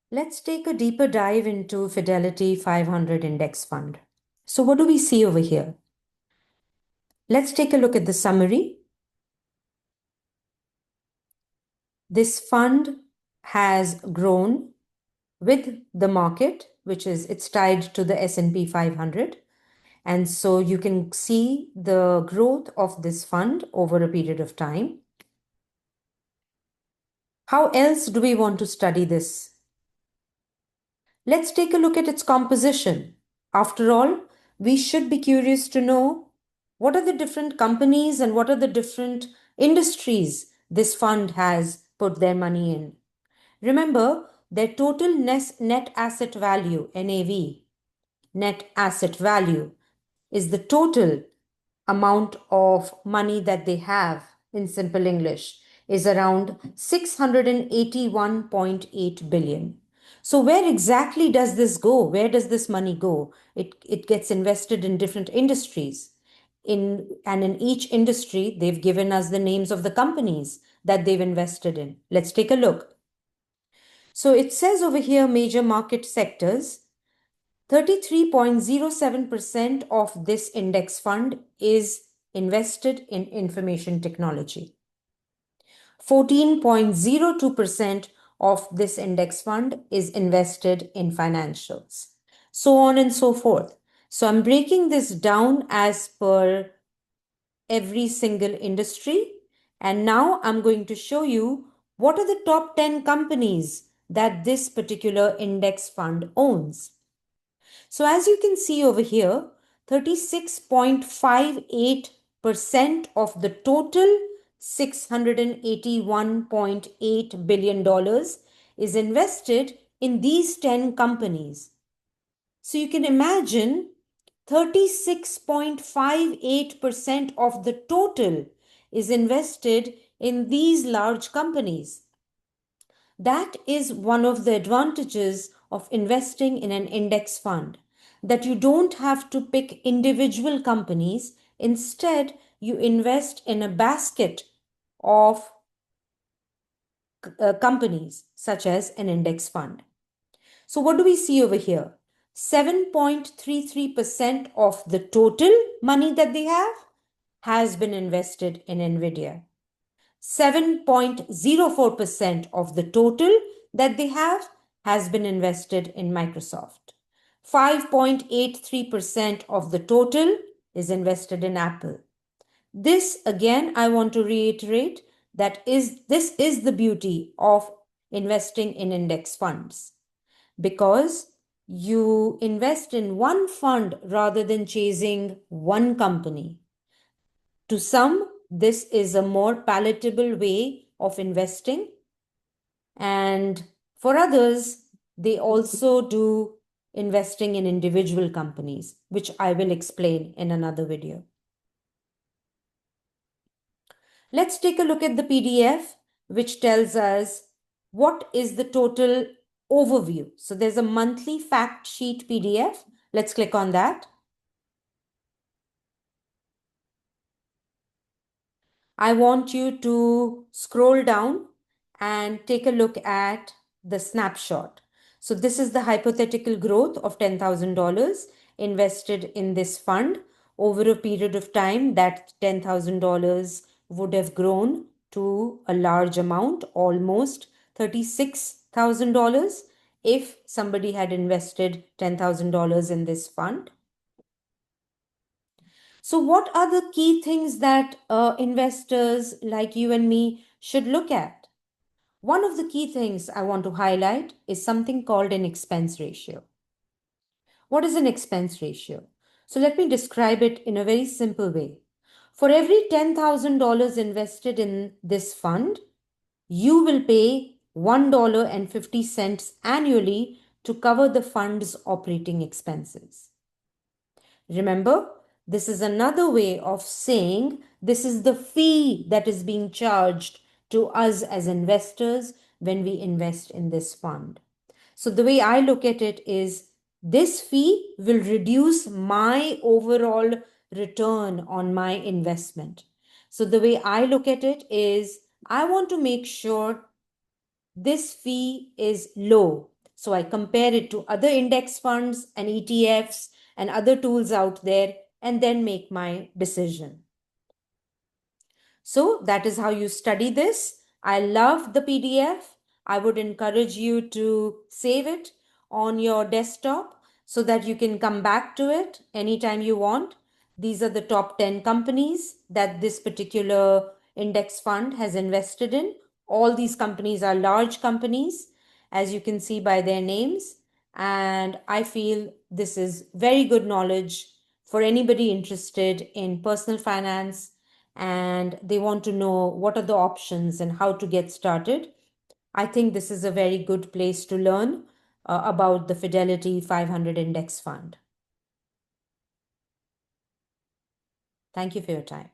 Let's take a deeper dive into Fidelity 500 Index Fund. So what do we see over here? Let's take a look at the summary. This fund has grown with the market, which is it's tied to the S&P 500. And so you can see the growth of this fund over a period of time. How else do we want to study this? Let's take a look at its composition. After all, we should be curious to know what are the different companies and what are the different industries this fund has put their money in. Remember, their total net asset value, NAV, net asset value, is the total amount of money that they have in simple English is around 681.8 billion. So where exactly does this go? Where does this money go? It gets invested in different industries. And in each industry, they've given us the names of the companies that they've invested in. Let's take a look. So it says over here, major market sectors. 33.07% of this index fund is invested in information technology. 14.02% of this index fund is invested in financials, so on and so forth. So I'm breaking this down as per every single industry. And now I'm going to show you what are the top 10 companies that this particular index fund owns. So as you can see over here, 36.58% of the total $681.8 billion is invested in these 10 companies. So you can imagine 36.58% of the total is invested in these large companies. That is one of the advantages of investing in an index fund, that you don't have to pick individual companies. Instead, you invest in a basket of companies, such as an index fund. So what do we see over here? 7.33% of the total money that they have has been invested in NVIDIA. 7.04% of the total that they have has been invested in Microsoft. 5.83% of the total is invested in Apple. This, again, I want to reiterate that this is the beauty of investing in index funds, because you invest in one fund rather than chasing one company. To some, this is a more palatable way of investing. And for others, they also do investing in individual companies, which I will explain in another video. Let's take a look at the PDF, which tells us what is the total overview. So there's a monthly fact sheet PDF. Let's click on that. I want you to scroll down and take a look at the snapshot. So this is the hypothetical growth of $10,000 invested in this fund. Over a period of time, that $10,000 would have grown to a large amount, almost $36,000, if somebody had invested $10,000 in this fund. So what are the key things that investors like you and me should look at? One of the key things I want to highlight is something called an expense ratio. What is an expense ratio? So let me describe it in a very simple way. For every $10,000 invested in this fund, you will pay $1.50 annually to cover the fund's operating expenses. Remember, this is another way of saying this is the fee that is being charged to us as investors when we invest in this fund. So the way I look at it is this fee will reduce my overall return on my investment. So the way I look at it is I want to make sure this fee is low. So I compare it to other index funds and ETFs and other tools out there and then make my decision. So that is how you study this. I love the PDF. I would encourage you to save it on your desktop so that you can come back to it anytime you want. These are the top 10 companies that this particular index fund has invested in. All these companies are large companies, as you can see by their names. And I feel this is very good knowledge for anybody interested in personal finance and they want to know what are the options and how to get started. I think this is a very good place to learn about the Fidelity 500 Index Fund. Thank you for your time.